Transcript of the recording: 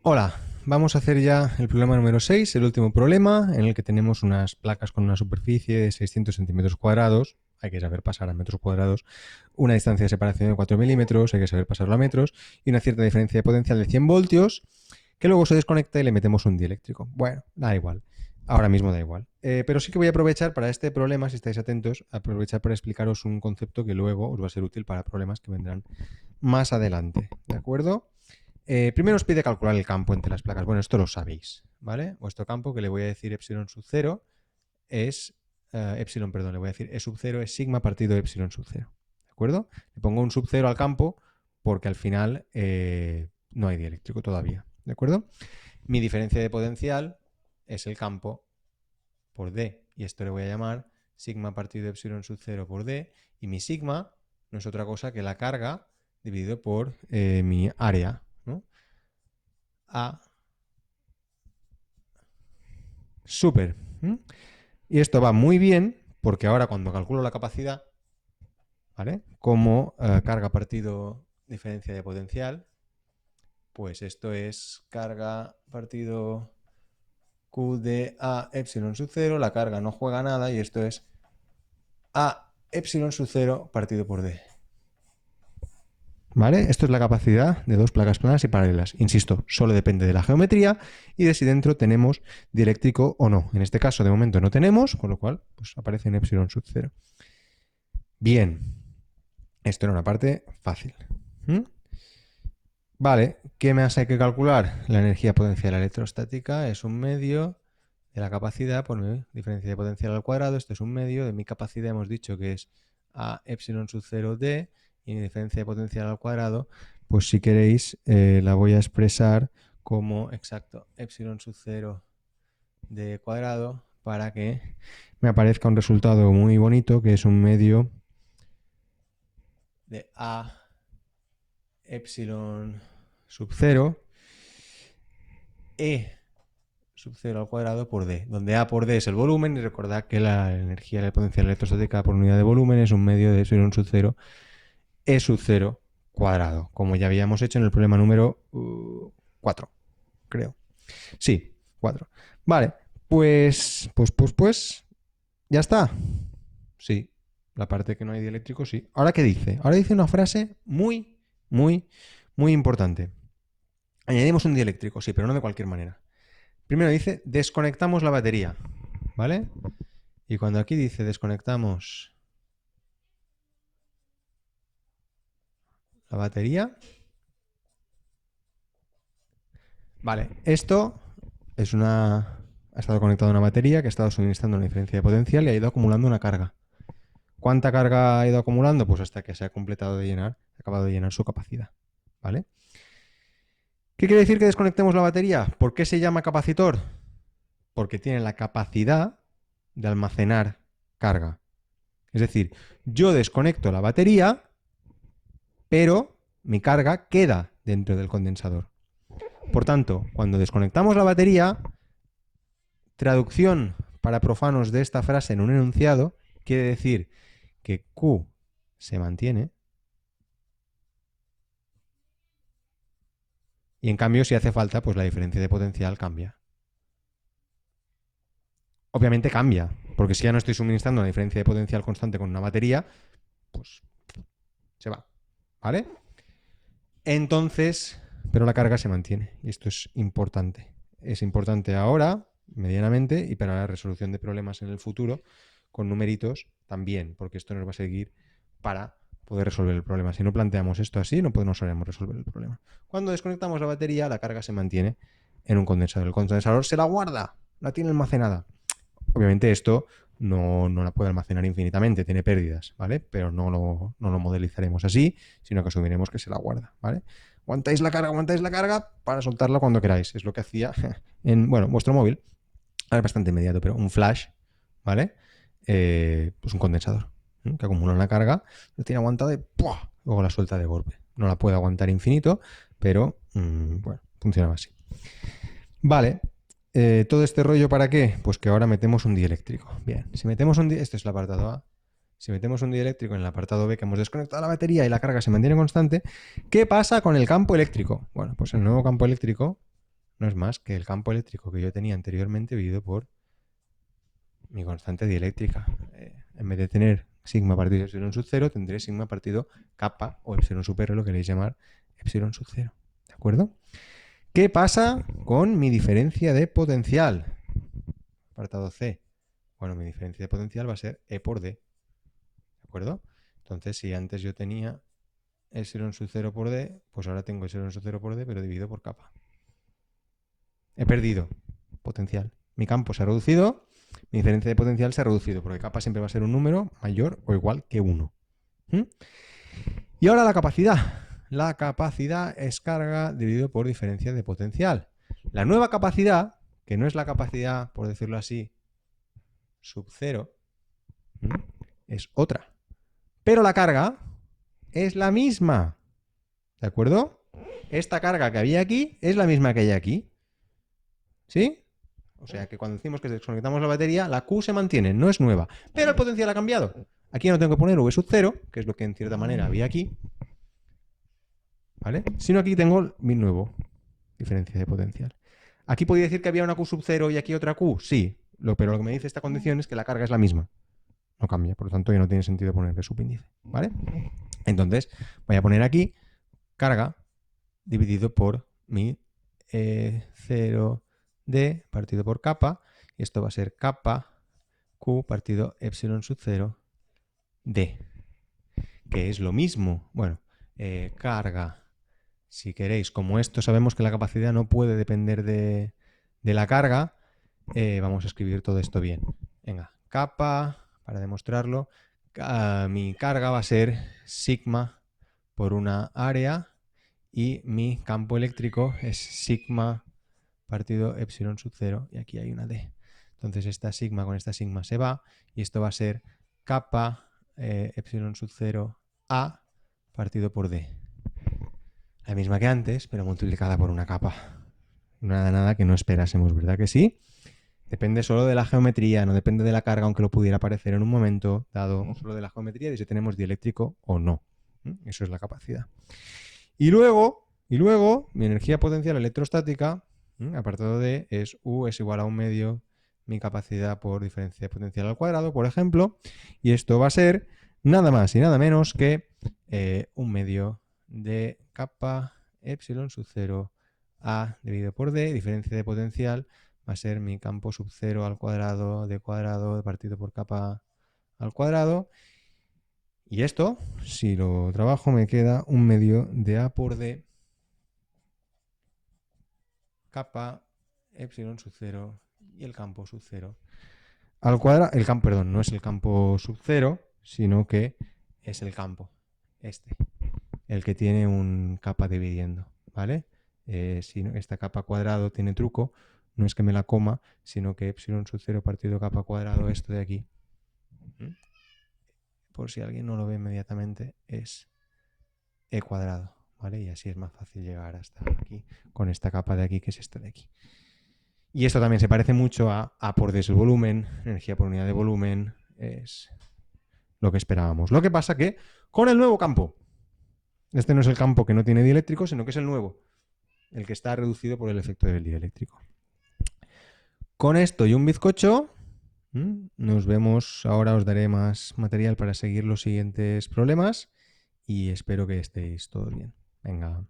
Hola, vamos a hacer ya el problema número 6, el último problema, en el que tenemos unas placas con una superficie de 600 centímetros cuadrados, hay que saber pasar a metros cuadrados, una distancia de separación de 4 milímetros, hay que saber pasarlo a metros, y una cierta diferencia de potencial de 100 voltios, que luego se desconecta y le metemos un dieléctrico. Bueno, da igual, ahora mismo da igual. Pero sí que voy a aprovechar para este problema, si estáis atentos, aprovechar para explicaros un concepto que luego os va a ser útil para problemas que vendrán más adelante, ¿de acuerdo? Primero os pide calcular el campo entre las placas. Bueno, esto lo sabéis, ¿vale? Vuestro campo, que le voy a decir epsilon sub 0, es... epsilon, perdón, le voy a decir E sub 0 es sigma partido de epsilon sub 0. ¿De acuerdo? Le pongo un sub 0 al campo porque al final no hay dieléctrico todavía. ¿De acuerdo? Mi diferencia de potencial es el campo por D. Y esto le voy a llamar sigma partido de epsilon sub 0 por D. Y mi sigma no es otra cosa que la carga dividido por mi área, ¿no? A. Súper. Y esto va muy bien porque ahora cuando calculo la capacidad, ¿vale? Como carga partido diferencia de potencial, pues esto es carga partido Q de A epsilon sub 0, la carga no juega nada y esto es A epsilon sub 0 partido por D. ¿Vale? Esto es la capacidad de dos placas planas y paralelas. Insisto, solo depende de la geometría y de si dentro tenemos dieléctrico o no. En este caso, de momento no tenemos, con lo cual pues, aparece en epsilon sub 0. Bien, esto era una parte fácil. Vale, ¿qué más hay que calcular? La energía potencial electrostática es un medio de la capacidad por mi diferencia de potencial al cuadrado. Esto es un medio de mi capacidad, hemos dicho que es A epsilon sub 0 D, y mi diferencia de potencial al cuadrado, pues si queréis la voy a expresar como exacto epsilon sub 0 D cuadrado para que me aparezca un resultado muy bonito que es un medio de A epsilon sub 0 E sub 0 al cuadrado por D, donde A por D es el volumen y recordad que la energía de la potencial electrostática por unidad de volumen es un medio de epsilon sub 0 E sub 0 cuadrado, como ya habíamos hecho en el problema número 4, creo. Sí, 4. Vale, pues, ya está. Sí, la parte que no hay dieléctrico, sí. ¿Ahora qué dice? Ahora dice una frase muy importante. Añadimos un dieléctrico, sí, pero no de cualquier manera. Primero dice, desconectamos la batería, ¿vale? Y cuando aquí dice desconectamos la batería, vale, esto es una... Ha estado conectado a una batería que ha estado suministrando una diferencia de potencial y ha ido acumulando una carga. ¿Cuánta carga ha ido acumulando? Pues hasta que se ha completado de llenar, ha acabado de llenar su capacidad, ¿vale? ¿Qué quiere decir que desconectemos la batería? ¿Por qué se llama capacitor? Porque tiene la capacidad de almacenar carga. Es decir, yo desconecto la batería, pero mi carga queda dentro del condensador. Por tanto, cuando desconectamos la batería, traducción para profanos de esta frase en un enunciado quiere decir que Q se mantiene y en cambio si hace falta, pues la diferencia de potencial cambia. Obviamente cambia, porque si ya no estoy suministrando una diferencia de potencial constante con una batería, pues se va, ¿vale? Entonces, pero la carga se mantiene y esto es importante. Es importante ahora, medianamente, y para la resolución de problemas en el futuro, con numeritos también, porque esto nos va a seguir para poder resolver el problema. Si no planteamos esto así, no sabremos resolver el problema. Cuando desconectamos la batería, la carga se mantiene en un condensador. El condensador se la guarda, la tiene almacenada. Obviamente esto no la puede almacenar infinitamente, tiene pérdidas, ¿vale? Pero no lo modelizaremos así, sino que asumiremos que se la guarda, ¿vale? Aguantáis la carga para soltarla cuando queráis. Es lo que hacía en, bueno, vuestro móvil. Ahora es bastante inmediato, pero un flash, ¿vale? Pues un condensador, ¿no? Que acumula una carga, lo tiene aguantada y ¡pua! Luego la suelta de golpe. No la puede aguantar infinito, pero bueno, funciona así. Vale, todo este rollo ¿para qué? Pues que ahora metemos un dieléctrico. Bien, si metemos un esto es el apartado A. Si metemos un dieléctrico en el apartado B, que hemos desconectado la batería y la carga se mantiene constante, ¿qué pasa con el campo eléctrico? Bueno, pues el nuevo campo eléctrico no es más que el campo eléctrico que yo tenía anteriormente dividido por mi constante dieléctrica. En vez de tener sigma partido de epsilon sub 0, tendré sigma partido kappa o epsilon sub r, lo queréis llamar epsilon sub 0. ¿De acuerdo? ¿Qué pasa con mi diferencia de potencial? Apartado C. Bueno, mi diferencia de potencial va a ser E por D. ¿De acuerdo? Entonces, si antes yo tenía epsilon sub 0 por D, pues ahora tengo epsilon sub 0 por D, pero dividido por kappa. He perdido potencial. Mi campo se ha reducido, mi diferencia de potencial se ha reducido, porque kappa siempre va a ser un número mayor o igual que 1. Y ahora la capacidad. La capacidad es carga dividido por diferencia de potencial. La nueva capacidad, que no es la capacidad, por decirlo así, sub 0, es otra. Pero la carga es la misma. ¿De acuerdo? Esta carga que había aquí es la misma que hay aquí. ¿Sí? O sea que cuando decimos que desconectamos la batería, la Q se mantiene, no es nueva. Pero el potencial ha cambiado. Aquí no tengo que poner V sub 0, que es lo que en cierta manera había aquí. ¿Vale? Sino aquí tengo mi nuevo diferencia de potencial. ¿Aquí podía decir que había una Q sub 0 y aquí otra Q? Sí. Pero lo que me dice esta condición es que la carga es la misma. No cambia, por lo tanto ya no tiene sentido ponerle subíndice. ¿Vale? Entonces voy a poner aquí carga dividido por mi 0D partido por kappa. Y esto va a ser kappa Q partido epsilon sub 0 D. Que es lo mismo. Bueno, carga. Si queréis, como esto sabemos que la capacidad no puede depender de la carga, vamos a escribir todo esto bien. Venga, kappa, para demostrarlo, mi carga va a ser sigma por una área y mi campo eléctrico es sigma partido epsilon sub 0 y aquí hay una D. Entonces esta sigma con esta sigma se va y esto va a ser kappa epsilon sub 0 A partido por D. La misma que antes, pero multiplicada por una capa. Nada que no esperásemos, ¿verdad que sí? Depende solo de la geometría, no depende de la carga, aunque lo pudiera parecer en un momento dado, solo de la geometría de si tenemos dieléctrico o no. Eso es la capacidad. Y luego, mi energía potencial electrostática, apartado D, es U es igual a 1/2 mi capacidad por diferencia de potencial al cuadrado, por ejemplo, y esto va a ser nada más y nada menos que 1/2 de kappa epsilon sub 0 A dividido por D, diferencia de potencial, va a ser mi campo sub 0 al cuadrado, D cuadrado, partido por kappa al cuadrado. Y esto, si lo trabajo, me queda 1/2 de A por D kappa epsilon sub 0 y el campo sub 0 al cuadrado. El campo, perdón, no es el campo sub 0, sino que es el campo, este, el que tiene un kappa dividiendo, ¿vale? Si esta kappa cuadrado tiene truco, no es que me la coma, sino que epsilon sub 0 partido kappa cuadrado, esto de aquí, por si alguien no lo ve inmediatamente, es E cuadrado, ¿vale? Y así es más fácil llegar hasta aquí con esta capa de aquí, que es esta de aquí. Y esto también se parece mucho a A por D es el volumen, energía por unidad de volumen, es lo que esperábamos. Lo que pasa que con el nuevo campo, este no es el campo que no tiene dieléctrico, sino que es el nuevo, el que está reducido por el efecto del dieléctrico. Con esto y un bizcocho, nos vemos. Ahora os daré más material para seguir los siguientes problemas y espero que estéis todos bien. Venga.